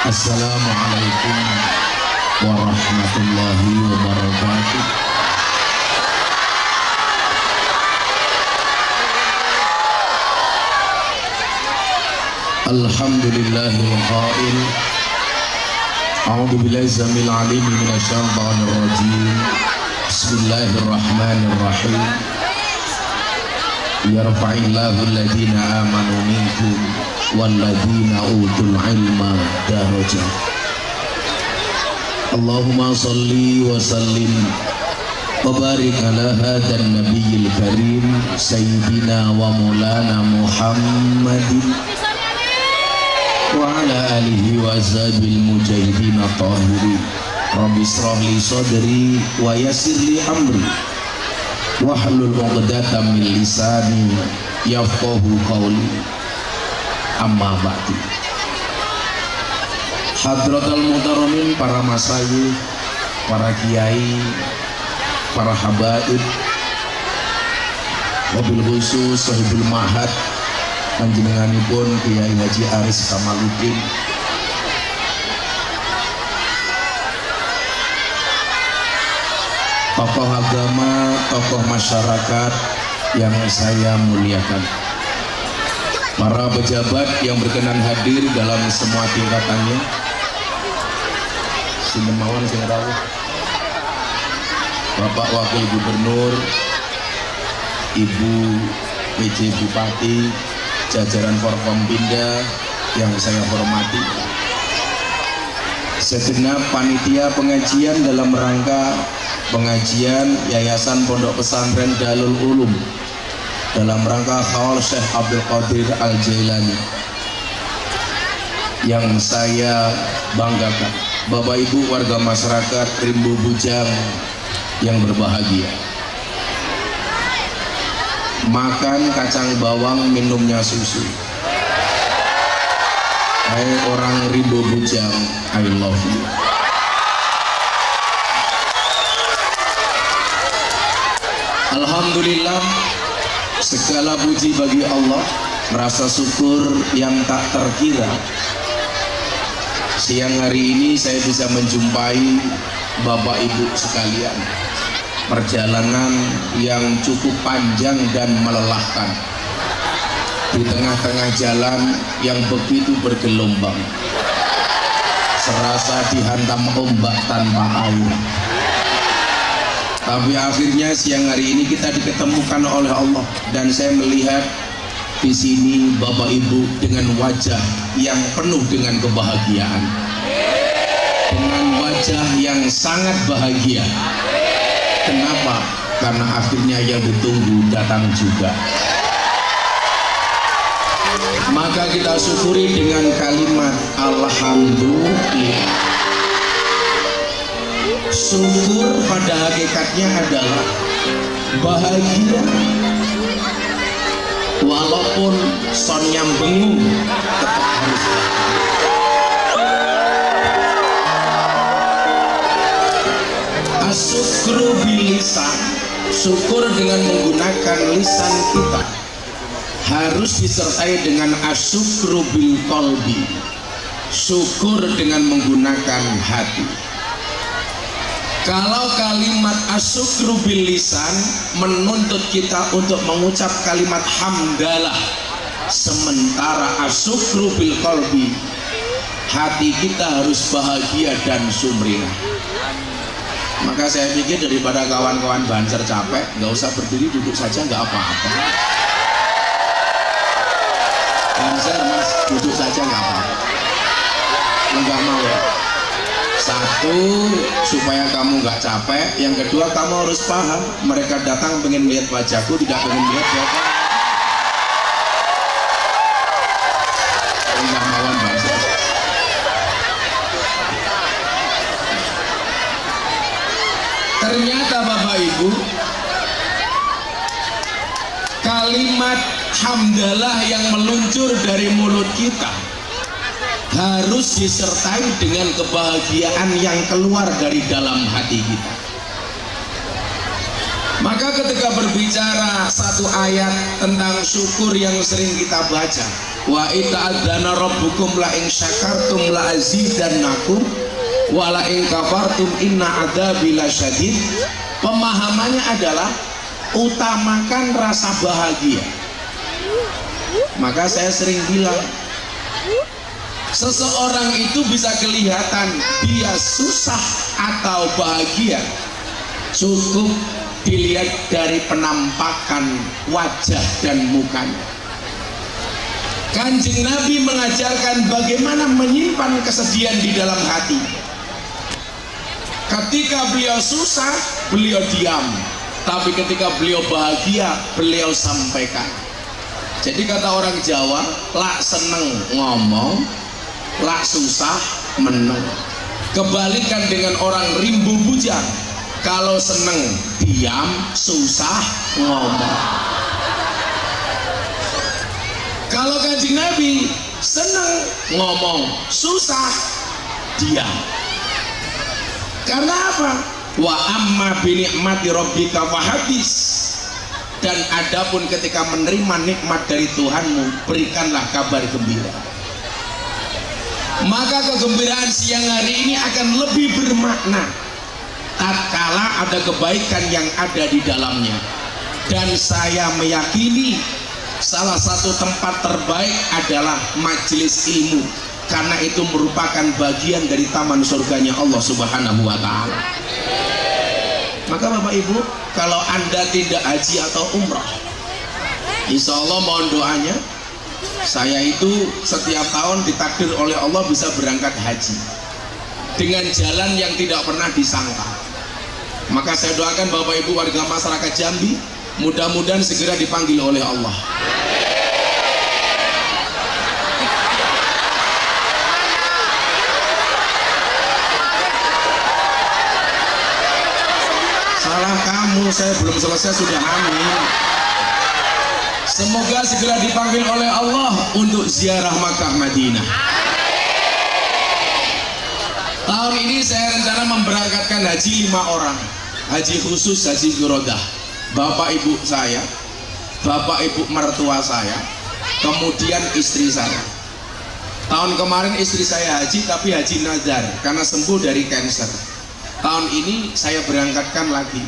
Assalamualaikum warahmatullahi wabarakatuh. Alhamdulillahil qail a'udzu billahi samil alim minasyaitonir rajim. Bismillahirrahmanirrahim. Yarfa'illahu alladhina amanu minkum walladzina utul ilma darajat. Allahumma salli wa sallim wa barik ala hadan nabiyil karim sayyidina wa maulana Muhammadin wa ala alihi wa ashabil mujahidin tahirin. Rabbi israh li sadri wa yassir li amri wahlul 'uqdatam min lisani yafqahu qawli. Amma ba'du. Hadratul muhtaramin, para masyayikh, para kiai, para habaib, wabil khusus sahibul mahad panjenenganipun Kiai Haji Aris Kamaluddin, tokoh agama, tokoh masyarakat yang saya muliakan, para pejabat yang berkenan hadir dalam semua tingkatannya, Sinemawan Singerawuh, Bapak Wakil Gubernur, Ibu PJ Bupati, jajaran Forkompinda yang saya hormati, segenap panitia pengajian dalam rangka pengajian Yayasan Pondok Pesantren Darul Ulum dalam rangka Haul Syekh Abdul Qadir Al-Jailani yang saya banggakan, Bapak Ibu warga masyarakat Rimbo Bujang yang berbahagia. Makan kacang bawang, minumnya susu. Hai orang Rimbo Bujang, I love you. Alhamdulillah, segala puji bagi Allah, merasa syukur yang tak terkira. Siang hari ini saya bisa menjumpai Bapak Ibu sekalian. Perjalanan yang cukup panjang dan melelahkan di tengah-tengah jalan yang begitu bergelombang, serasa dihantam ombak tanpa air. Tapi akhirnya siang hari ini kita diketemukan oleh Allah, dan saya melihat di sini Bapak Ibu dengan wajah yang penuh dengan kebahagiaan, dengan wajah yang sangat bahagia. Kenapa? Karena akhirnya yang ditunggu datang juga. Maka kita syukuri dengan kalimat alhamdulillah. Syukur pada hakikatnya adalah bahagia walaupun son nyambung tetap harus asyukru bilisan. Syukur dengan menggunakan lisan kita harus disertai dengan asyukru bil qalbi. Syukur dengan menggunakan hati. Kalau kalimat asyukru bil lisan menuntut kita untuk mengucap kalimat hamdalah, sementara asyukru bil qalbi, hati kita harus bahagia dan sumringah. Maka saya pikir daripada kawan-kawan Banser capek, nggak usah berdiri, duduk saja nggak apa-apa. Banser mas, duduk saja nggak apa-apa. Enggak mau ya. Satu, supaya kamu nggak capek. Yang kedua, kamu harus paham, mereka datang pengen lihat wajahku, tidak pengen lihat wajah. Enggak mauan Banser. Ternyata Bapak Ibu, kalimat hamdalah yang meluncur dari mulut kita harus disertai dengan kebahagiaan yang keluar dari dalam hati kita. Maka ketika berbicara satu ayat tentang syukur yang sering kita baca, Wa ita'adzana rabbukum la in syakartum la azidannakum wa la in kafartum inna adzabi lasyadid. Pemahamannya adalah utamakan rasa bahagia. Maka saya sering bilang, seseorang itu bisa kelihatan dia susah atau bahagia cukup dilihat dari penampakan wajah dan mukanya. Kanjeng Nabi mengajarkan bagaimana menyimpan kesedihan di dalam hati. Ketika beliau susah, beliau diam. Tapi ketika beliau bahagia, beliau sampaikan. Jadi kata orang Jawa, lak seneng ngomong, lak susah meneng. Kebalikan dengan orang rimbu bujang, kalau seneng diam, susah ngomong. Kalau Kanjeng Nabi seneng ngomong, susah diam. Karena apa? Wa amma bi ni'mati rabbika fahadis. Dan adapun ketika menerima nikmat dari Tuhanmu, berikanlah kabar gembira. Maka kegembiraan siang hari ini akan lebih bermakna tatkala ada kebaikan yang ada di dalamnya. Dan saya meyakini salah satu tempat terbaik adalah majelis ilmu, karena itu merupakan bagian dari taman surganya Allah Subhanahu wa Ta'ala. Maka Bapak Ibu, kalau Anda tidak haji atau umrah, insya Allah mohon doanya, saya itu setiap tahun ditakdir oleh Allah bisa berangkat haji dengan jalan yang tidak pernah disangka. Maka saya doakan Bapak Ibu warga masyarakat Jambi, mudah-mudahan segera dipanggil oleh Allah. Salah kamu, saya belum selesai sudah hamil. Semoga segera dipanggil oleh Allah untuk ziarah Makkah Madinah. Tahun ini saya rencana memberangkatkan haji 5 orang, haji khusus, haji furodah. Bapak ibu saya, bapak ibu mertua saya, kemudian istri saya. Tahun kemarin istri saya haji, tapi haji nazar karena sembuh dari kanker. Tahun ini saya berangkatkan lagi.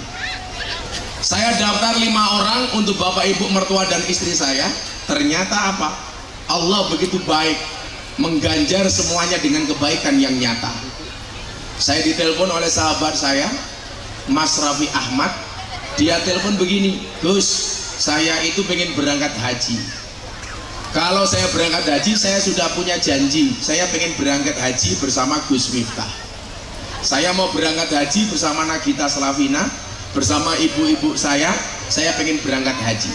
Saya daftar 5 orang untuk bapak ibu mertua dan istri saya. Ternyata apa? Allah begitu baik, mengganjar semuanya dengan kebaikan yang nyata. Saya ditelepon oleh sahabat saya, Mas Raffi Ahmad. Dia telepon begini, Gus, saya itu pengen berangkat haji. Kalau saya berangkat haji, saya sudah punya janji, saya pengen berangkat haji bersama Gus Miftah. Saya mau berangkat haji bersama Nagita Slavina, bersama ibu-ibu saya pengen berangkat haji.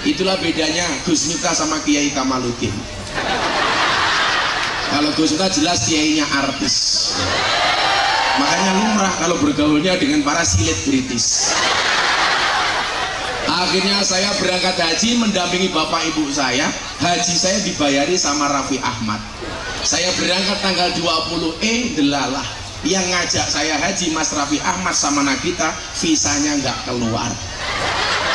Itulah bedanya Gus Miftah sama Kiai Kamaluddin. Kalau Gus Miftah jelas kiainya artis, makanya lumrah kalau bergaulnya dengan para selebritis. Akhirnya saya berangkat haji mendampingi bapak ibu saya. Haji saya dibayari sama Raffi Ahmad. Saya berangkat tanggal 20 delalah. Yang ngajak saya haji Mas Raffi Ahmad sama Nagita, visanya nggak keluar.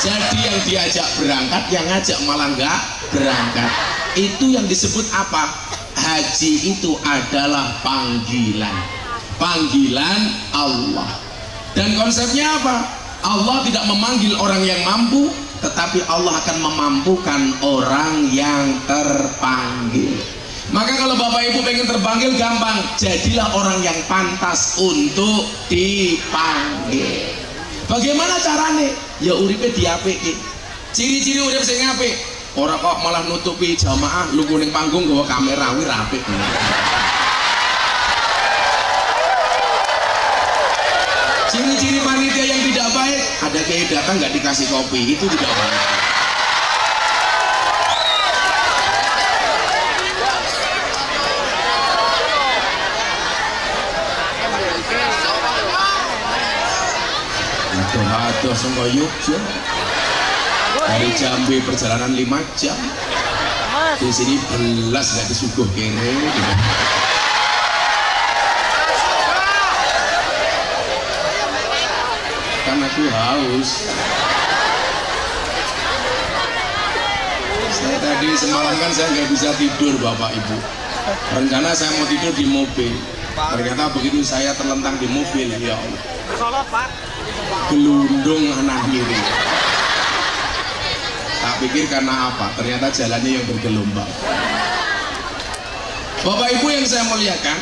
Jadi yang diajak berangkat, yang ngajak malah nggak berangkat. Itu yang disebut apa? Haji itu adalah panggilan, panggilan Allah. Dan konsepnya apa? Allah tidak memanggil orang yang mampu, tetapi Allah akan memampukan orang yang terpanggil. Maka kalau bapak ibu pengen terpanggil gampang, jadilah orang yang pantas untuk dipanggil. Bagaimana caranya? Ya uripe diapike. Ciri-ciri urip sing apik. Ora kok malah nutupi jamaah lu kuning panggung gawa kamera wi apik. Ciri-ciri panitia yang tidak baik, ada kiai datang nggak dikasih kopi, itu tidak baik. Aduh, sungguh Yogyo dari Jambi perjalanan 5 jam. Di sini belas nggak disuguh kere. Karena aku haus. Saya tadi semalam kan saya nggak bisa tidur Bapak Ibu. Rencana saya mau tidur di mobil. Ternyata begitu saya terlentang di mobil, ya Allah. Gelundung anak kiri. Tak pikir karena apa? Ternyata jalannya yang bergelombang. Bapak Ibu yang saya muliakan,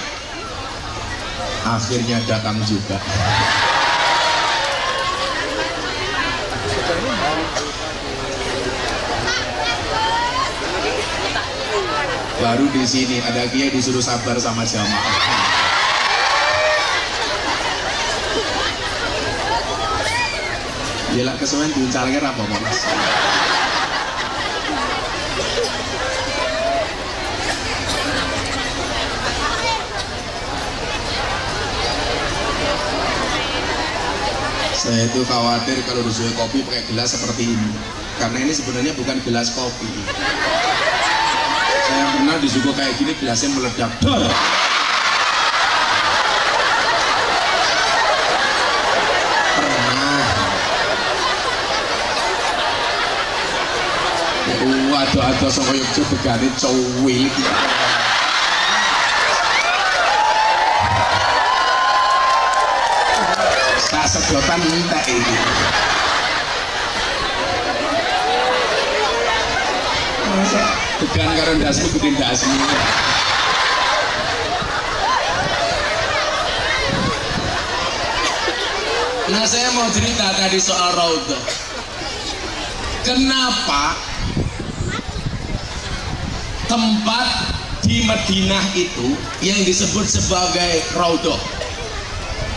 akhirnya datang juga. Baru di sini ada kiai disuruh sabar sama jamaah. Gila kesuwen diuncalke ra apa Mas. Saya itu khawatir kalau disuruh kopi pakai gelas seperti ini, karena ini sebenarnya bukan gelas kopi. Saya pernah disuguh kayak gini, gelasnya meledak. Dor. Pernah. Waduh sama Yogyo begane cowil. Tak sedotan entek ini. Masa tegan karo ndasmu gede ndasmu. Nah, saya mau cerita tadi soal Raudhah. Kenapa tempat di Madinah itu yang disebut sebagai Raudhah?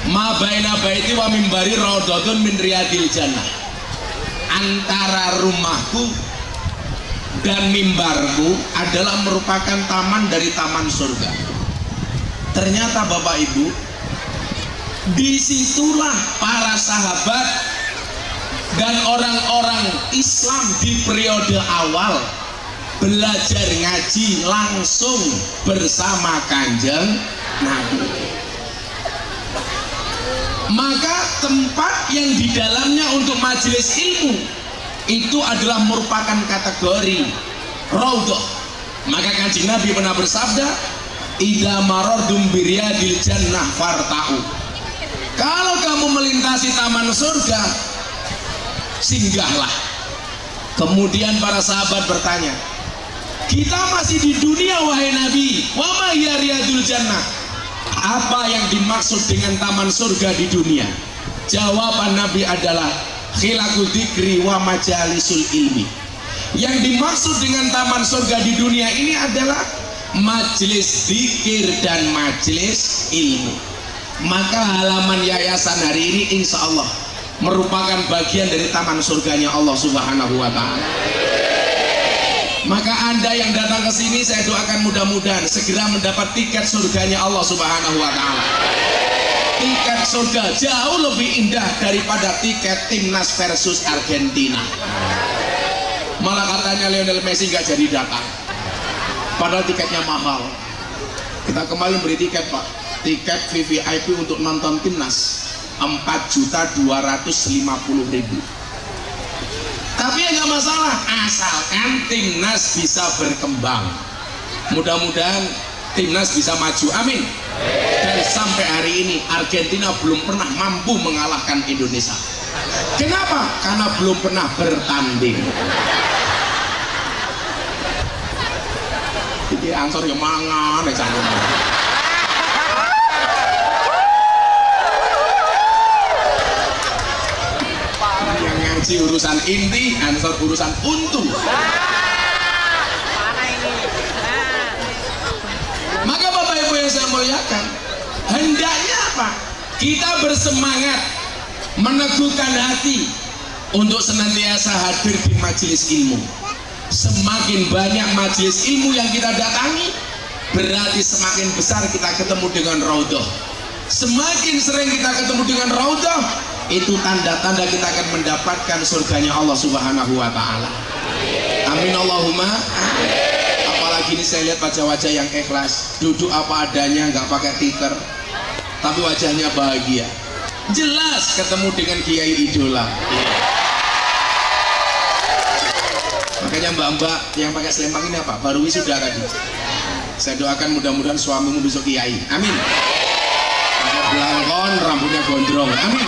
Ma baina baiti wa mimbari raudhatun min riyadil jannah. Antara rumahku dan mimbarku adalah merupakan taman dari taman surga. Ternyata Bapak Ibu, disitulah para sahabat dan orang-orang Islam di periode awal belajar ngaji langsung bersama Kanjeng Nabi. Maka tempat yang di dalamnya untuk majelis ilmu itu adalah merupakan kategori Raudhah. Maka Kanjeng Nabi pernah bersabda, idza marardum biriyadil jannah farta'u. Kalau kamu melintasi taman surga, singgahlah. Kemudian para sahabat bertanya, kita masih di dunia wahai Nabi, wa ma hiya riyadul jannah? Apa yang dimaksud dengan taman surga di dunia? Jawaban Nabi adalah khilaqul dzikri wa majalisul ilmi. Yang dimaksud dengan taman surga di dunia ini adalah majelis zikir dan majelis ilmu. Maka halaman yayasan hari ini insya Allah merupakan bagian dari taman surganya Allah Subhanahu wa Ta'ala. Maka Anda yang datang ke sini, saya doakan mudah-mudahan segera mendapat tiket surganya Allah Subhanahu wa Ta'ala. Tiket surga jauh lebih indah daripada tiket timnas versus Argentina. Malah katanya Lionel Messi nggak jadi datang, padahal tiketnya mahal. Kita kembali beri tiket Pak, tiket VVIP untuk nonton timnas 4.250.000. Tapi ya nggak masalah, asalkan timnas bisa berkembang. Mudah-mudahan timnas bisa maju, amin. Dan sampai hari ini Argentina belum pernah mampu mengalahkan Indonesia. Kenapa? Karena belum pernah bertanding. Jadi ansor yang mangan, ngaji urusan inti, ansor urusan untu. Maka Bapak Ibu yang saya muliakan, hendaknya apa? Kita bersemangat meneguhkan hati untuk senantiasa hadir di majelis ilmu. Semakin banyak majelis ilmu yang kita datangi, berarti semakin besar kita ketemu dengan Raudhah. Semakin sering kita ketemu dengan Raudhah, itu tanda-tanda kita akan mendapatkan surganya Allah Subhanahu wa Ta'ala. Amin Allahumma. Apalagi ini saya lihat wajah-wajah yang ikhlas, duduk apa adanya, nggak pakai tikar, tapi wajahnya bahagia. Jelas ketemu dengan kiai idola. Maka Makanya mbak-mbak yang pakai selempang ini apa? Baru wisuda tadi. Saya doakan mudah-mudahan suamimu besok kiai. Amin. Pakai belangkon, rambutnya gondrong. Amin.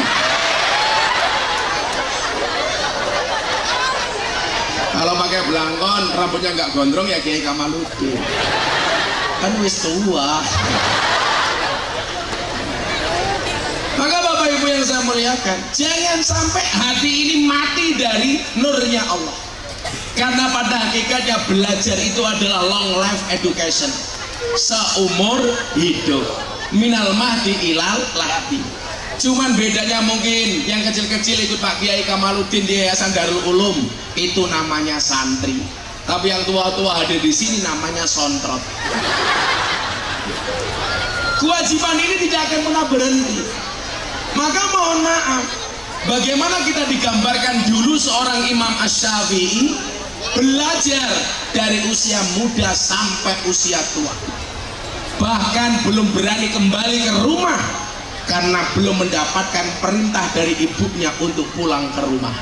Kalau pakai belangkon, rambutnya nggak gondrong ya Kiai Kamaluddin. Kan wis tua. Maka Bapak Ibu yang saya muliakan, jangan sampai hati ini mati dari nurnya Allah. Karena pada hakikatnya belajar itu adalah long life education, seumur hidup, minal mahdi ilal lahdi. Cuman bedanya mungkin yang kecil-kecil ikut Pak Kiai Kamaluddin di Yayasan Darul Ulum, itu namanya santri. Tapi yang tua-tua hadir di sini namanya sontrot. Kewajiban ini tidak akan pernah berhenti. Maka mohon maaf, bagaimana kita digambarkan dulu seorang Imam Asy-Syafi'i belajar dari usia muda sampai usia tua, bahkan belum berani kembali ke rumah karena belum mendapatkan perintah dari ibunya untuk pulang ke rumah.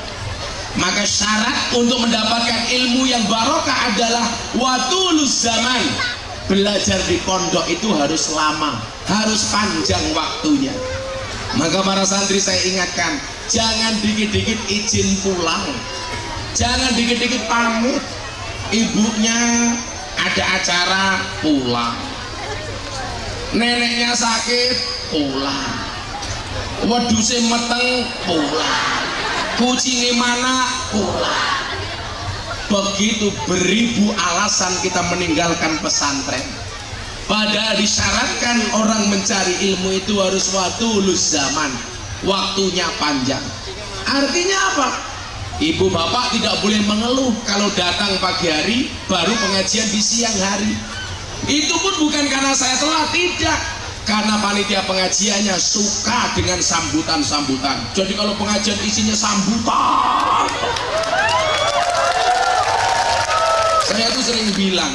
Maka syarat untuk mendapatkan ilmu yang barokah adalah watulus zaman. Belajar di pondok itu harus lama, harus panjang waktunya. Maka para santri saya ingatkan, jangan dikit-dikit izin pulang, jangan dikit-dikit pamit. Ibunya ada acara pulang, neneknya sakit pulang, wedhuse meteng pulang, kucingnya mana pulang. Begitu beribu alasan kita meninggalkan pesantren. Padahal disyaratkan orang mencari ilmu itu harus watulus zaman, waktunya panjang. Artinya apa? Ibu bapak tidak boleh mengeluh kalau datang pagi hari baru pengajian di siang hari. Itu pun bukan karena saya telat, tidak, karena panitia pengajiannya suka dengan sambutan-sambutan. Jadi kalau pengajian isinya sambutan, saya tuh sering bilang,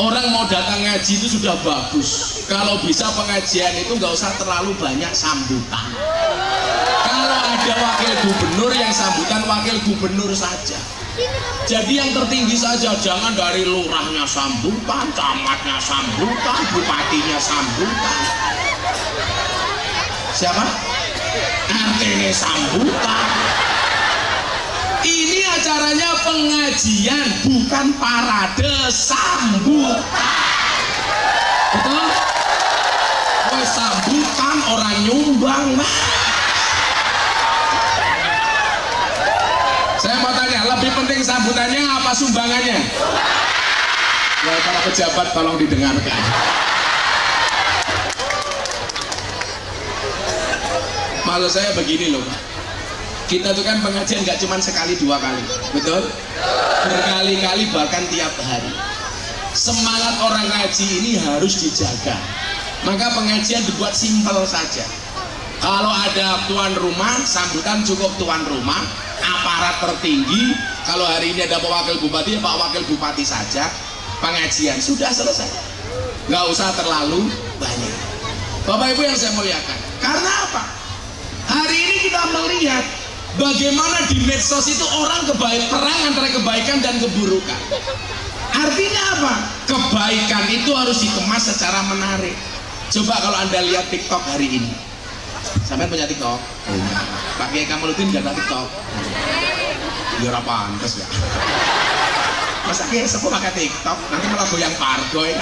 orang mau datang ngaji itu sudah bagus. Kalau bisa pengajian itu nggak usah terlalu banyak sambutan. Kalau ada wakil gubernur yang sambutan wakil gubernur saja. Jadi yang tertinggi saja, jangan dari lurahnya sambutan, camatnya sambutan, bupatinya sambutan. Siapa? RT-nya sambutan. Ini acaranya pengajian, bukan parade sambutan. Betul? Sambutan orang nyumbang. Saya mau tanya, lebih penting sambutannya apa sumbangannya? Ya, para pejabat tolong didengarkan. Maksud saya begini loh, kita tuh kan pengajian nggak cuma sekali dua kali, betul? Berkali-kali bahkan tiap hari. Semangat orang ngaji ini harus dijaga. Maka pengajian dibuat simpel saja. Kalau ada tuan rumah, sambutan cukup tuan rumah, aparat tertinggi. Kalau hari ini ada Pak Wakil Bupati, Pak Wakil Bupati saja. Pengajian sudah selesai, nggak usah terlalu banyak. Bapak Ibu yang saya muliakan, karena apa? Hari ini kita melihat bagaimana di medsos itu orang perang antara kebaikan dan keburukan. Artinya apa? Kebaikan itu harus dikemas secara menarik. Coba kalau Anda lihat TikTok hari ini. Sampai punya TikTok? Pak Kiai Kamaluddin gak ada TikTok? Ya ora pantes ya. Masa Kiai sepuh pakai TikTok? Nanti malah goyang pargoy.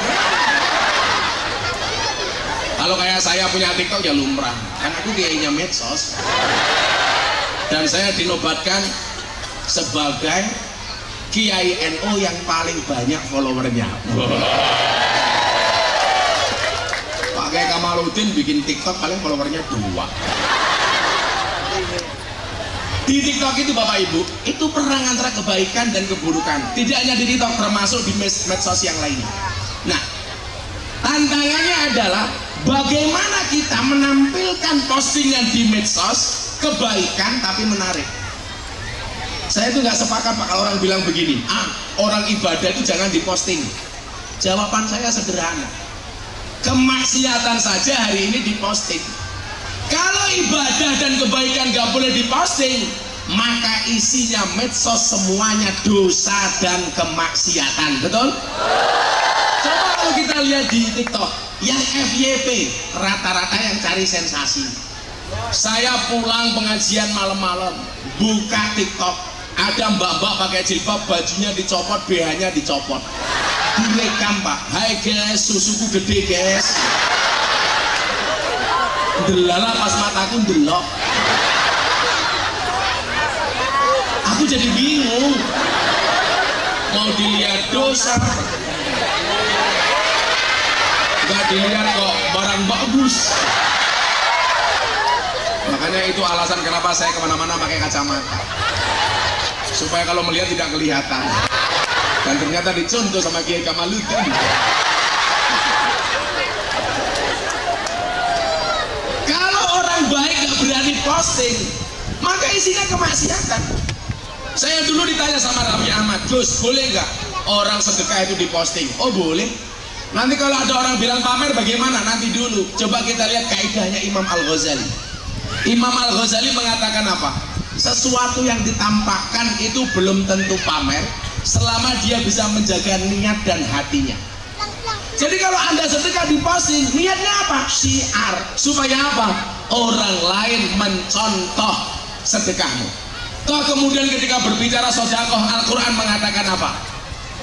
Kalau kayak saya punya TikTok ya lumrah. Kan aku kiainya medsos. Dan saya dinobatkan sebagai Kiai NU yang paling banyak followernya. Pak Kiai Kamaluddin bikin TikTok paling followernya 2. Di TikTok itu Bapak Ibu, itu perang antara kebaikan dan keburukan. Tidak hanya di TikTok, termasuk di medsos yang lainnya. Nah, tantangannya adalah bagaimana kita menampilkan postingan di medsos kebaikan tapi menarik. Saya itu nggak sepakat Pak kalau orang bilang begini, orang ibadah itu jangan diposting. Jawaban saya sederhana, kemaksiatan saja hari ini diposting. Kalau ibadah dan kebaikan nggak boleh diposting, maka isinya medsos semuanya dosa dan kemaksiatan. Betul? Coba kalau kita lihat di TikTok, yang FYP rata-rata yang cari sensasi. Saya pulang pengajian malam-malam, buka TikTok, ada mbak-mbak pakai jilbab, bajunya dicopot, BH-nya dicopot, direkam Pak. Hai guys, susuku gede guys. Delala pas mataku delok. Aku jadi bingung. Mau dilihat dosa, gak dilihat kok barang bagus. Makanya itu alasan kenapa saya kemana-mana pakai kacamata, supaya kalau melihat tidak kelihatan. Dan ternyata dicontoh sama Kiai Kamaluddin. Kalau orang baik gak berani posting, maka isinya kemaksiatan. Saya dulu ditanya sama Raffi Ahmad, Gus, boleh gak orang sedekah itu diposting? Oh boleh. Nanti kalau ada orang bilang pamer bagaimana? Nanti dulu. Coba kita lihat kaidahnya Imam Al-Ghazali. Imam Al-Ghazali mengatakan apa? Sesuatu yang ditampakkan itu belum tentu pamer selama dia bisa menjaga niat dan hatinya. Jadi kalau Anda sedekah diposting, niatnya apa? Syiar. Supaya apa? Orang lain mencontoh sedekahmu. Toh kemudian ketika berbicara sedekah, Al-Quran mengatakan apa?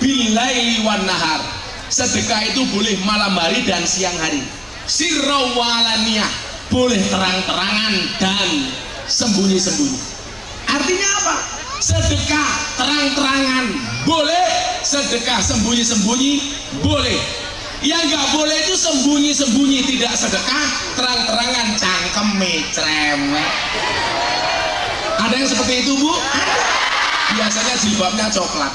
Bilaili wan nahar. Sedekah itu boleh malam hari dan siang hari. Sirra wa alaniyah, boleh terang-terangan dan sembunyi-sembunyi. Artinya apa? Sedekah terang-terangan boleh, sedekah sembunyi-sembunyi boleh. Yang nggak boleh itu sembunyi-sembunyi tidak sedekah, terang-terangan cangkeme cerewet. Ada yang seperti itu Bu? Ada. Biasanya jilbabnya coklat.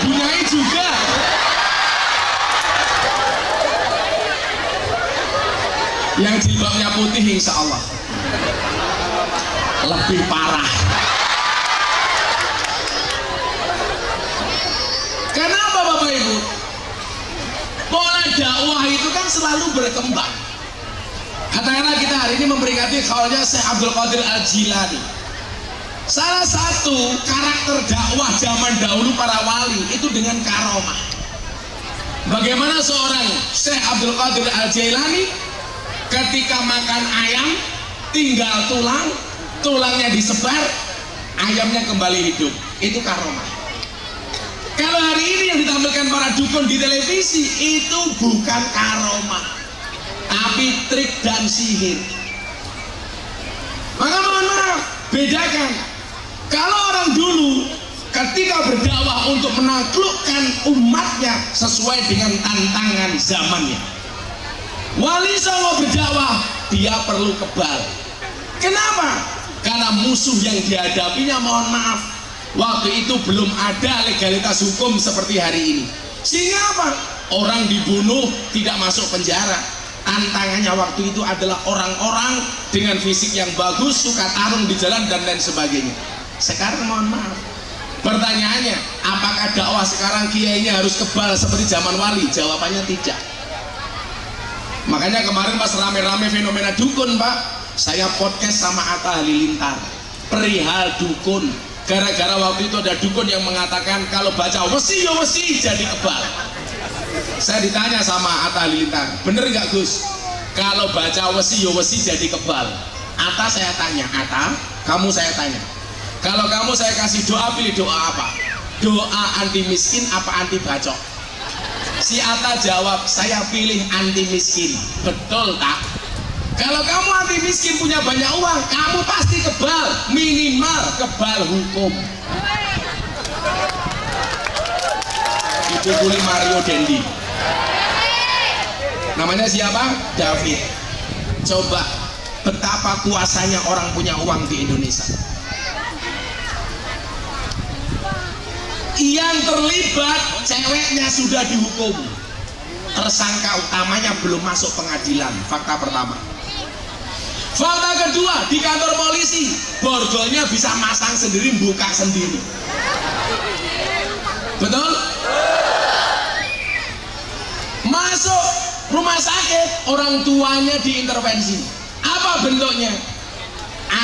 Bunyai juga. Yang jilbabnya putih insya Allah lebih parah. Kenapa Bapak Ibu? Pola dakwah itu kan selalu berkembang. Katakanlah kita hari ini memperingati kaulnya Syekh Abdul Qadir Al-Jilani. Salah satu karakter dakwah zaman dahulu para wali itu dengan karomah. Bagaimana seorang Syekh Abdul Qadir Al-Jilani ketika makan ayam tinggal tulang, tulangnya disebar, ayamnya kembali hidup. Itu karomah. Kalau hari ini yang ditampilkan para dukun di televisi itu bukan karomah, tapi trik dan sihir. Maka mohon maaf, bedakan. Kalau orang dulu ketika berdakwah untuk menaklukkan umatnya sesuai dengan tantangan zamannya, Wali Songo berdakwah dia perlu kebal. Kenapa? Karena musuh yang dihadapinya, mohon maaf, waktu itu belum ada legalitas hukum seperti hari ini. Sehingga apa? Orang dibunuh tidak masuk penjara. Tantangannya waktu itu adalah orang-orang dengan fisik yang bagus, suka tarung di jalan dan lain sebagainya. Sekarang mohon maaf, pertanyaannya, apakah dakwah sekarang kiainya harus kebal seperti zaman wali? Jawabannya tidak. Makanya kemarin pas rame-rame fenomena dukun Pak, saya podcast sama Atta Halilintar perihal dukun. Gara-gara waktu itu ada dukun yang mengatakan kalau baca wesi ya wesi jadi kebal. Saya ditanya sama Atta Halilintar, bener nggak Gus? Kalau baca wesi ya wesi jadi kebal. Atta saya tanya, Atta, kamu saya tanya, kalau kamu saya kasih doa, pilih doa apa? Doa anti miskin apa anti bacok? Si Atta jawab, saya pilih anti miskin. Betul tak? Kalau kamu anti miskin punya banyak uang, kamu pasti kebal, minimal kebal hukum. Dipukuli Mario Dendi. Namanya siapa? David. Coba betapa kuasanya orang punya uang di Indonesia. Yang terlibat ceweknya sudah dihukum, tersangka utamanya belum masuk pengadilan. Fakta pertama. Fakta kedua, di kantor polisi borgolnya bisa masang sendiri, buka sendiri. Betul? orang tuanya diintervensi. Apa bentuknya?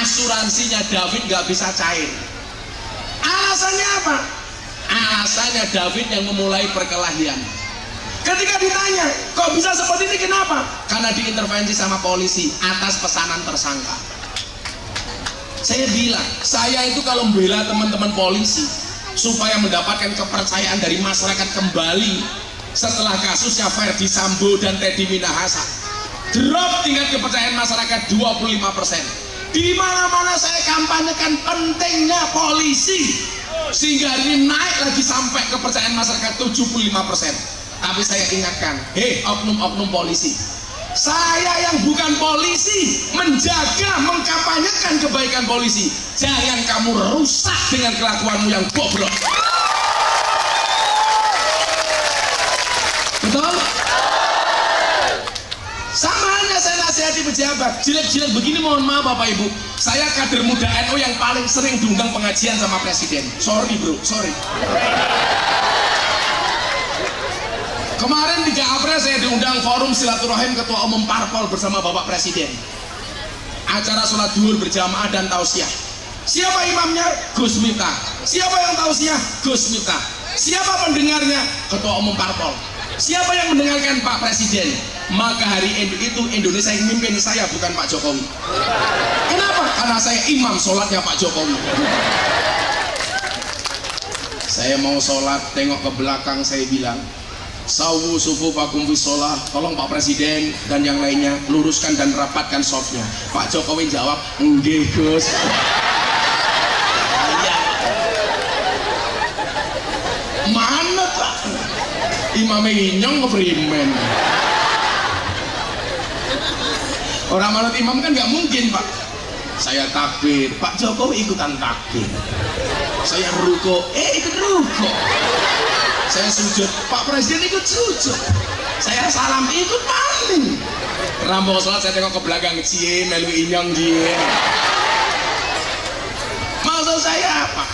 Asuransinya David nggak bisa cair. Alasannya apa? Alasannya David yang memulai perkelahian. Ketika ditanya, kok bisa seperti ini, kenapa? Karena diintervensi sama polisi atas pesanan tersangka. Saya bilang, saya itu kalau membela teman-teman polisi supaya mendapatkan kepercayaan dari masyarakat kembali setelah kasusnya Ferdy Sambo dan Teddy Minahasa, drop tingkat kepercayaan masyarakat 25%. Di mana-mana saya kampanyekan pentingnya polisi, sehingga hari ini naik lagi sampai kepercayaan masyarakat 75%. Tapi saya ingatkan, hei oknum-oknum polisi, saya yang bukan polisi menjaga, mengkampanyekan kebaikan polisi. Jangan kamu rusak dengan kelakuanmu yang goblok. Betul? Sama halnya saya nasihati pejabat, jelek-jelek begini mohon maaf Bapak Ibu, saya kader muda NU yang paling sering diundang pengajian sama presiden. Sorry bro, sorry. Kemarin 3 April saya diundang forum silaturahim Ketua Umum Parpol bersama Bapak Presiden. Acara sholat duhur berjamaah dan tausiah. Siapa imamnya? Gus Miftah. Siapa yang tausiah? Gus Miftah. Siapa pendengarnya? Ketua Umum Parpol. Siapa yang mendengarkan? Pak Presiden. Maka hari itu Indonesia yang mimpin saya, bukan Pak Jokowi. Kenapa? Karena saya imam sholatnya Pak Jokowi. Saya mau sholat, tengok ke belakang, saya bilang, sawu sufu pakum bisolah, tolong Pak Presiden dan yang lainnya luruskan dan rapatkan softnya. Pak Jokowi jawab, enggak Gus. Mana Pak? Imamnya inyong keprimen. Orang manut imam kan nggak mungkin Pak. Saya takbir, Pak Jokowi ikutan takbir. Saya ruko, ikut ruko. Saya sujud, Pak Presiden ikut sujud. Saya salam, ikut paling. Rampung sholat saya tengok ke belakang, cie melu inyong cie. Maksud saya apa?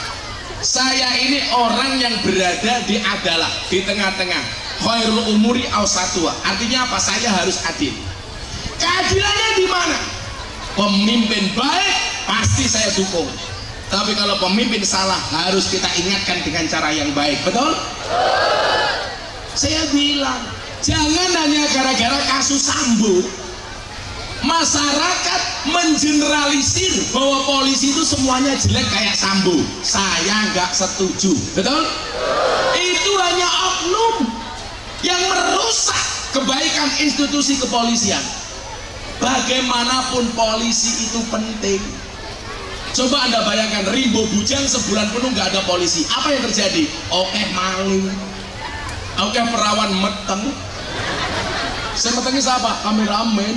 Saya ini orang yang berada di adalah di tengah-tengah. Khairul umuri awsatuha. Artinya apa? Saya harus adil. Keadilannya di mana? Pemimpin baik pasti saya dukung. Tapi kalau pemimpin salah harus kita ingatkan dengan cara yang baik. Betul? Saya bilang, jangan hanya gara-gara kasus Sambo masyarakat mengeneralisir bahwa polisi itu semuanya jelek kayak Sambo. Saya nggak setuju. Betul? Itu hanya oknum yang merusak kebaikan institusi kepolisian. Bagaimanapun polisi itu penting. Coba Anda bayangkan, Rimbo Bujang sebulan penuh nggak ada polisi, apa yang terjadi? Oke maling, oke perawan meteng. Saya metengnya siapa? Kameramen.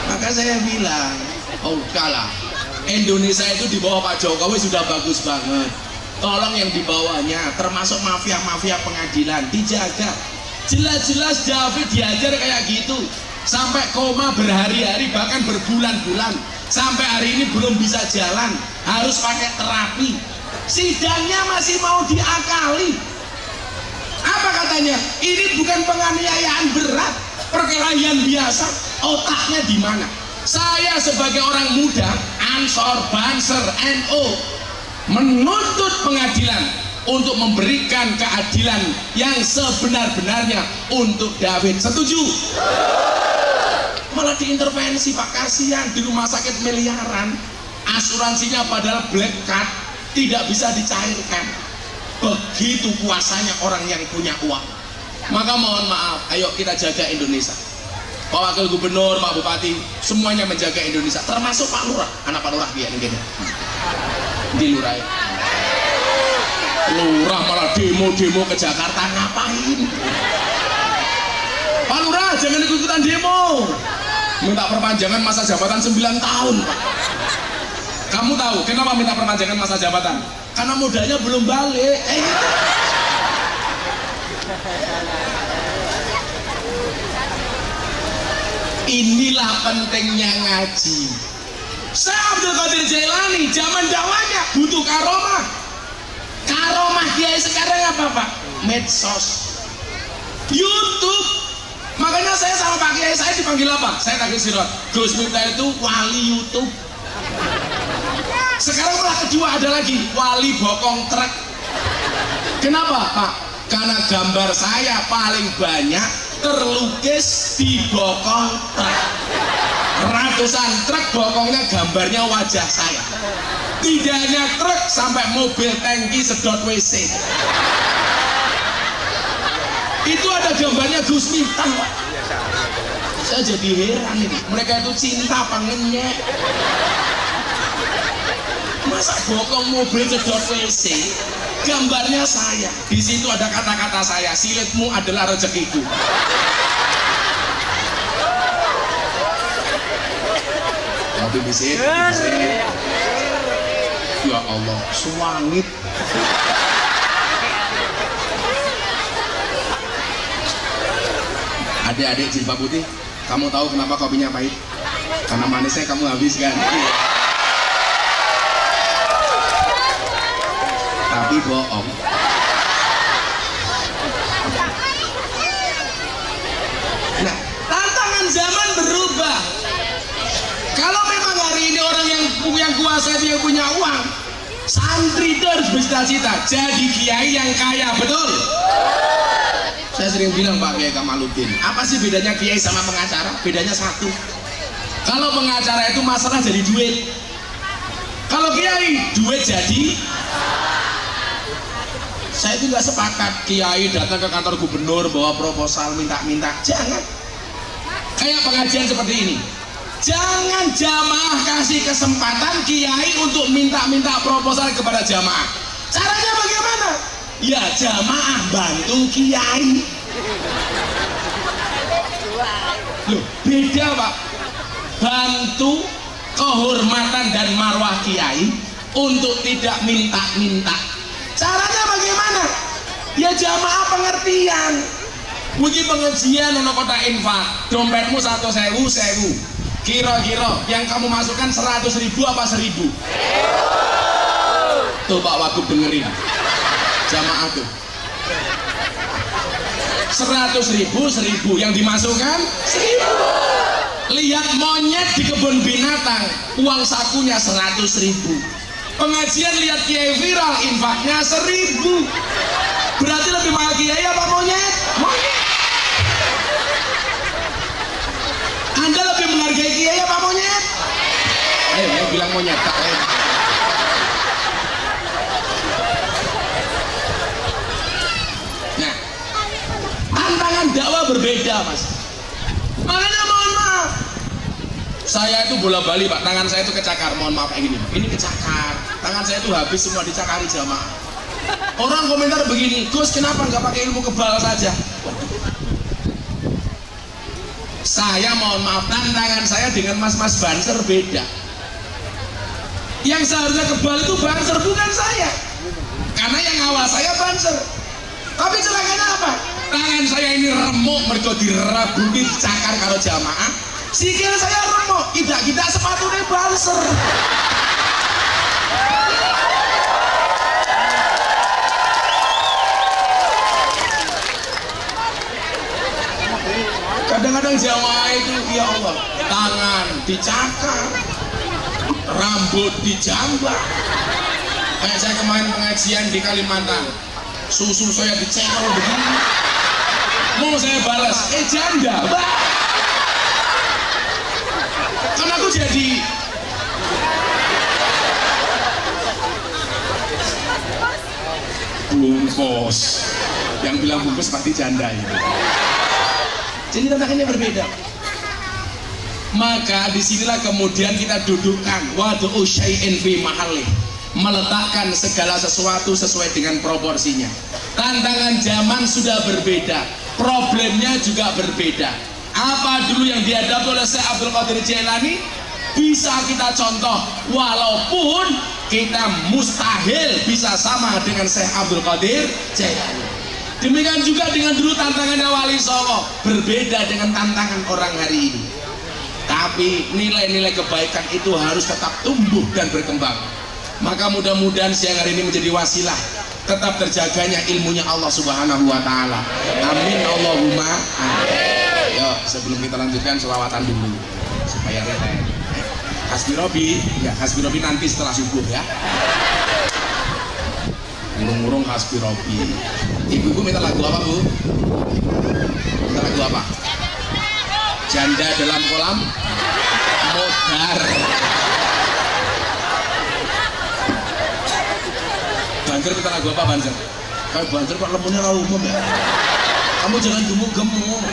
Maka saya bilang, oh kalah. Indonesia itu di bawah Pak Jokowi sudah bagus banget. Tolong yang di bawahnya, termasuk mafia-mafia pengadilan, dijaga. Jelas-jelas David diajar kayak gitu. Sampai koma berhari-hari, bahkan berbulan-bulan, sampai hari ini belum bisa jalan, harus pakai terapi. Sidangnya masih mau diakali. Apa katanya? Ini bukan penganiayaan berat, perkelahian biasa. Otaknya di mana? Saya sebagai orang muda, Ansor, Banser, NU, menuntut pengadilan untuk memberikan keadilan yang sebenar-benarnya untuk David. Setuju? Malah diintervensi Pak, kasihan, di rumah sakit miliaran, asuransinya padahal black card, tidak bisa dicairkan. Begitu kuasanya orang yang punya uang. Maka mohon maaf, ayo kita jaga Indonesia. Pak Wakil Gubernur, Pak Bupati, semuanya menjaga Indonesia, termasuk Pak Lurah, anak Pak Lurah dia mungkin di Lurah ya. Lurah malah demo-demo ke Jakarta, ngapain? Pak Lurah jangan ikut-ikutan demo, minta perpanjangan masa jabatan 9 tahun Pak. Kamu tahu kenapa minta perpanjangan masa jabatan? Karena modalnya belum balik. Inilah pentingnya ngaji. Syekh Abdul Qadir Jailani zaman dakwahnya butuh karomah. Karomah kiai sekarang apa Pak? medsos, YouTube. Makanya saya sama Pak Kiai saya dipanggil apa? Saya tagih sirot, Gus Miftah itu wali YouTube. Sekarang malah kedua ada lagi, wali bokong truk. Kenapa Pak? Karena gambar saya paling banyak terlukis di bokong truk. Ratusan truk bokongnya gambarnya wajah saya. Tidak hanya truk, sampai mobil tangki sedot WC itu ada gambarnya Gus Miftah Pak. Saya jadi heran ini, mereka itu cinta apa ngenyek? Masa bokong mobil sedot WC gambarnya saya, di situ ada kata-kata saya, silitmu adalah rezekiku. Tapi bisit, ya Allah, suwangit. Adik-adik jilbab putih, kamu tahu kenapa kopinya pahit? Karena manisnya kamu habiskan. Tapi bohong. Nah, tantangan zaman berubah. Kalau memang hari ini orang yang kuasa dia punya uang, santri itu harus bercita-cita jadi kiai yang kaya, betul? Saya sering bilang Pak Kiai Kamaluddin, apa sih bedanya kiai sama pengacara? Bedanya satu, kalau pengacara itu masalah jadi duit, kalau kiai duit jadi. Saya itu nggak sepakat kiai datang ke kantor gubernur bawa proposal minta-minta, jangan. Kayak pengajian seperti ini, jangan jamaah kasih kesempatan kiai untuk minta-minta proposal kepada jamaah. Caranya bagaimana? Ya jamaah bantu kiai. Loh, beda Pak. Bantu kehormatan dan marwah kiai untuk tidak minta-minta. Caranya bagaimana? Ya jamaah pengertian. Mungkin pengajian ono kotak infak, dompetmu 1.000, 1.000. Kira-kira yang kamu masukkan 100.000 apa 1.000? Tuh Pak Wagub dengerin. Jamaah tuh 100.000, 1.000 yang dimasukkan 1.000. Lihat monyet di kebun binatang, uang sakunya 100.000. Pengajian lihat kiai viral, infaknya 1.000. Berarti lebih mahal kiai apa monyet? Monyet. Anda lebih menghargai kiai apa monyet? Ayo bilang monyet tak. Nah, tantangan dakwah berbeda Mas. Makanya mohon maaf, saya itu bola bali Pak, tangan saya itu kecakar, mohon maaf kayak gini, ini kecakar, tangan saya itu habis semua dicakari jamaah. Orang komentar begini, Gus kenapa nggak pakai ilmu kebal saja? Saya mohon maaf, tantangan saya dengan mas-mas banser beda. Yang seharusnya kebal itu banser, bukan saya, karena yang awal saya banser. Tapi celakanya apa? Tangan saya ini remuk, mergo dirabuki dicakar karo jamaah. Sikil saya remuk, tidak sepatunya banser. Kadang-kadang jamaah itu, ya Allah, tangan dicakar, rambut dijambak. Kayak saya kemarin pengajian di Kalimantan, susu saya dicekal begini. Mau saya balas, janda, kan aku jadi bungkus. Yang bilang bungkus pasti janda itu. Jadi tantangannya berbeda. Maka disinilah kemudian kita dudukkan wadu'u syai'in fi mahalli, meletakkan segala sesuatu sesuai dengan proporsinya. Tantangan zaman sudah berbeda, problemnya juga berbeda. Apa dulu yang dihadapi oleh Syekh Abdul Qadir Jailani bisa kita contoh, walaupun kita mustahil bisa sama dengan Syekh Abdul Qadir Jailani. Demikian juga dengan dulu tantangannya Wali Songo, berbeda dengan tantangan orang hari ini. Tapi nilai-nilai kebaikan itu harus tetap tumbuh dan berkembang. Maka mudah-mudahan siang hari ini menjadi wasilah tetap terjaganya ilmunya Allah Subhanahu wa Ta'ala. Amin Allahumma amin. Yo, sebelum kita lanjutkan selawatan dulu supaya relax. Hasbi Robi, ya Hasbi Robi nanti setelah subuh ya. Murung-murung Hasbi Robi. Ibu-ibu minta lagu apa, Bu? Minta lagu apa? Janda dalam kolam modar. Banser minta lagu apa, Banser? Kayak Banser kok lemunnya lah umum ya. Kamu jangan gemuk-gemuk.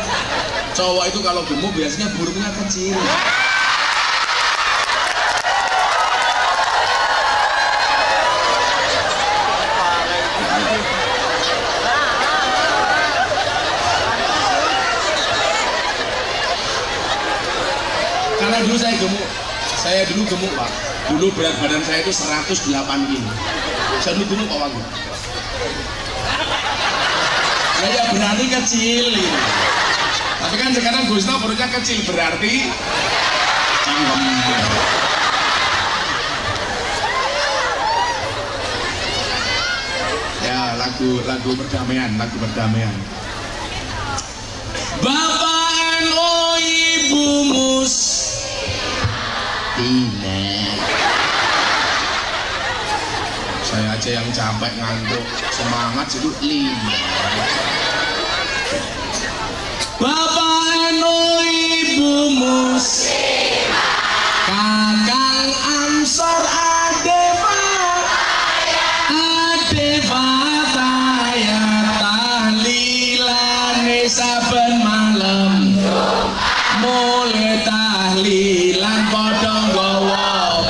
Cowok itu kalau gemuk biasanya burungnya kecil. Karena dulu saya dulu gemuk Pak. Dulu berat badan saya itu 108 kilo. Saya dulu gemuk Pak Wagub. Saya berarti kecil gitu. Tapi kan sekarang Gusto perutnya kecil berarti cangkem. Ya lagu perdamaian, lagu perdamaian. Bapak NU Ibu Mus Tidak. Saya aja yang capek ngantuk, semangat itu 5. Bapak NU Ibu Mus Kakang Ansor Adepa Taya tahlilane saben malam mulai tahlilan padha nggawa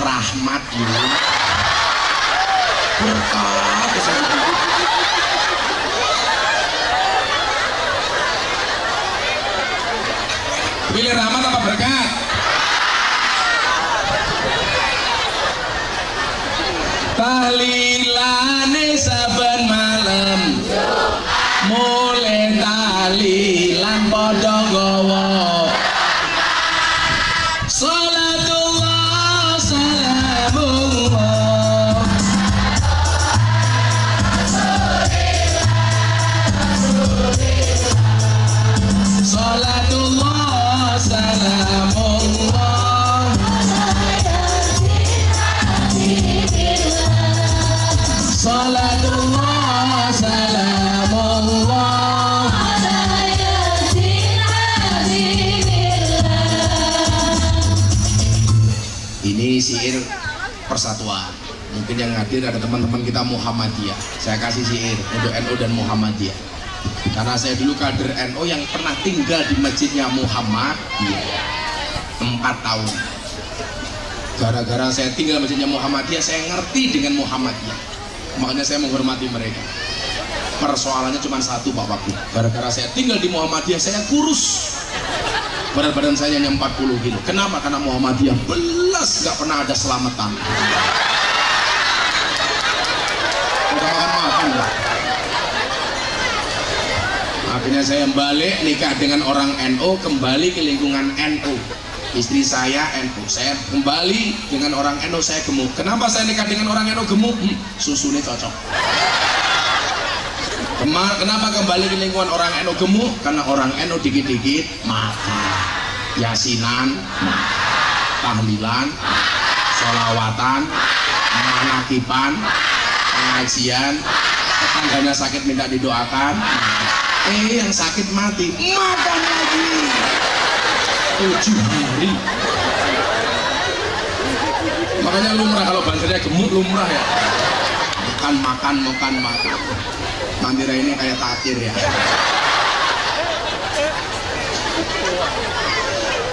rahmat yo berkah. Pilih rahmat apa berkat? Tahlilane saben malam mulai tahlilan padha nggawa salatullah salamullah salatullah salamullah salatullah salamullah. Ini syair persatuan. Mungkin yang hadir ada teman-teman kita Muhammadiyah. Saya kasih syair untuk NU dan Muhammadiyah. Karena saya dulu kader NU yang pernah tinggal di masjidnya Muhammadiyah 4 tahun. Gara-gara saya tinggal di masjidnya Muhammadiyah, saya ngerti dengan Muhammadiyah. Makanya saya menghormati mereka. Persoalannya cuma satu Pak Wagub. Gara-gara saya tinggal di Muhammadiyah, saya kurus. Berat badan saya hanya 40 kilo. Kenapa? Karena Muhammadiyah belas gak pernah ada selamatan. Udah makan lah. Akhirnya saya balik nikah dengan orang NU, kembali ke lingkungan NU. Istri saya NU, saya kembali dengan orang NU, saya gemuk. Kenapa saya nikah dengan orang NU gemuk? Susunya cocok. Kenapa kembali ke lingkungan orang NU gemuk? Karena orang NU dikit-dikit makan, yasinan, tahlilan, sholawatan, manakiban, pengajian, tetangganya sakit minta didoakan. Yang sakit mati makan lagi 7 hari. Makanya lumrah kalau bansernya gemuk, lumrah ya. Makan. Mandira ini kayak takdir ya.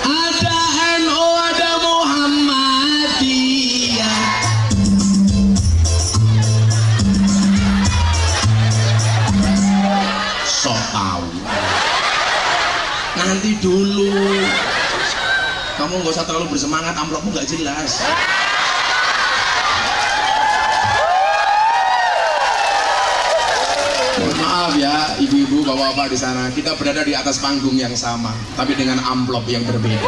Ada NU, ada Muhammadiyah. Sok tahu. Nanti dulu. Kamu nggak usah terlalu bersemangat, amplopmu nggak jelas. Maaf ya ibu-ibu, bapak-bapak di sana, kita berada di atas panggung yang sama, tapi dengan amplop yang berbeda.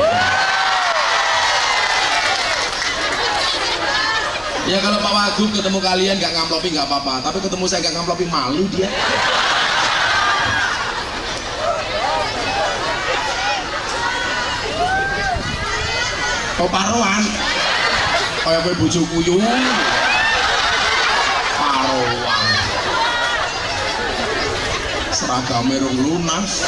Ya kalau Pak Wagub ketemu kalian gak ngamplopi gak apa-apa, tapi ketemu saya gak ngamplopi malu dia. Oh paruan, kayak gue bujuk kuyung. Paruan, seragam merung lunas.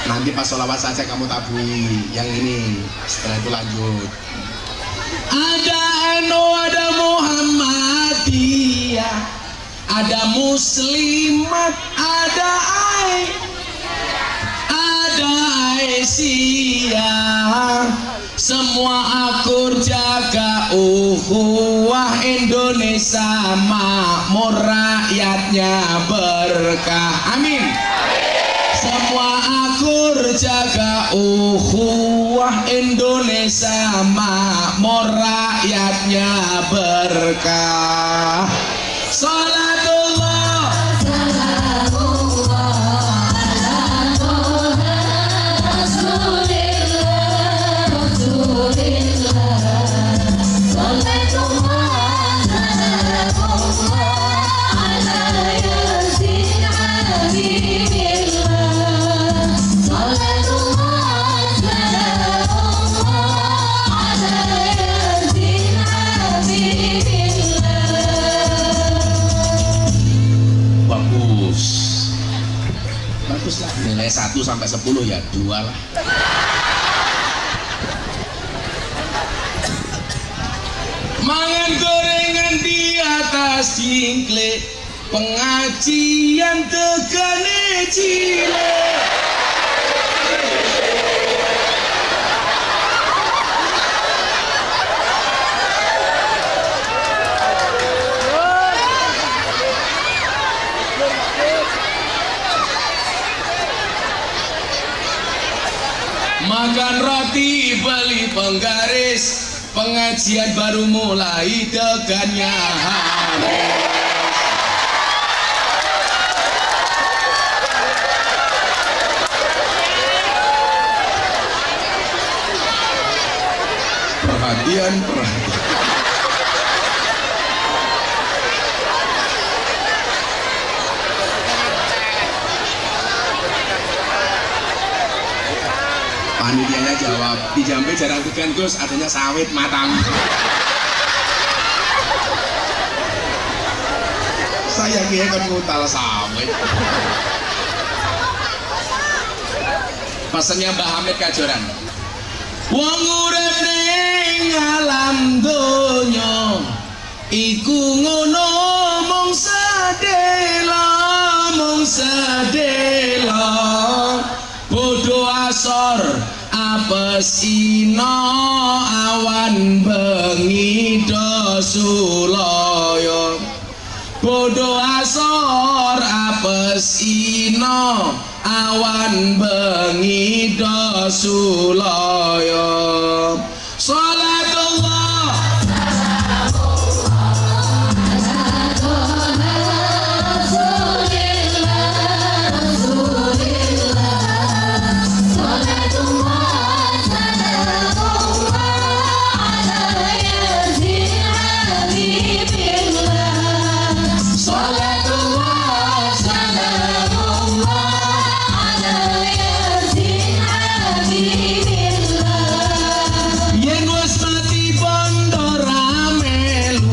Nanti pas sholawat saja kamu tabui yang ini, setelah itu lanjut. Ada NU, ada Muhammadiyah, ada Muslimat, ada Aisyah, semua akur jaga ukhuwah Indonesia makmur, rakyatnya berkah, amin. Semua akur jaga ukhuwah Indonesia makmur, rakyatnya berkah. Salatullah salamullah ala Toha Rasulillah Rasulillah. Salatullah salamullah ala Yasin Habibillah. Salatullah salamullah ala Yasin Habibillah. Bagus lah, nilai 1 sampai 10 ya 2 lah. Mangan gorengan di atas jingkle, pengajian tegane cilik. Makan roti beli penggaris, pengajian baru mulai tegannya hari. Perhatian. Panitianya jawab, di Jambi jarang tegan Gus, adanya sawit matang. Saya kira kan ngutal sawit. Pesannya Mbah Hamid Kajoran. Wong urip ning alam donya iku ngono mung sedela, mung sedela. Bodo asor apes ina awan bengi do sulaya. Bodo asor apes ina awan bengi do sulaya. Salatullah salamullah ala Toha Rasulillah Rasulillah. Salatullah salamullah ala Yasin Habibillah. Salatullah salamullah ala Yasin Habibillah. Yen wis mati bondo ramelu,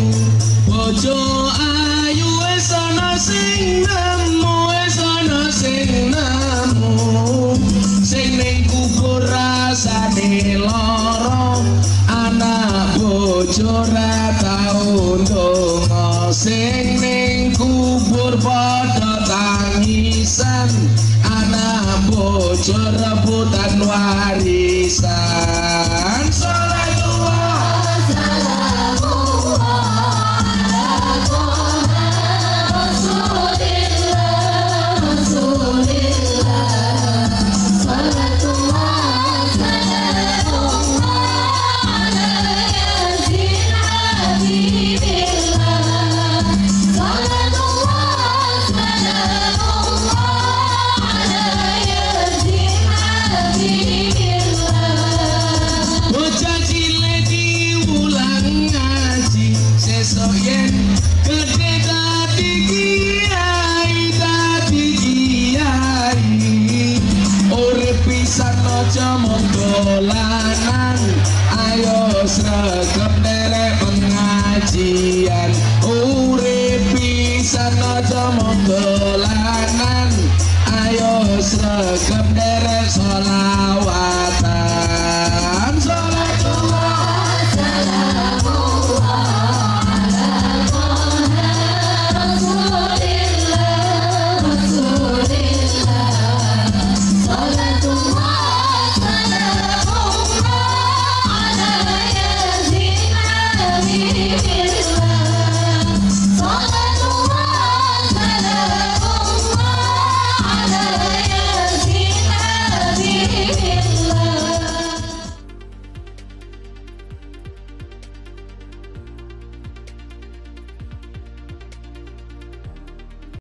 bojo ayu wis ana sing nemu, wis ana sing nemu. Sing ning kubur rasane lara, anak bojo ra tau ndonga. Sing ning kubur padha tangisan, anak bojo rebutan warisan. Salatullah salamullah ala Toha Rasulillah Rasulillah. Salatullah salamullah ala Yasin Habibillah. Salatullah salamullah ala Yasin Habibillah. dolanan ayo sregep derek sholawat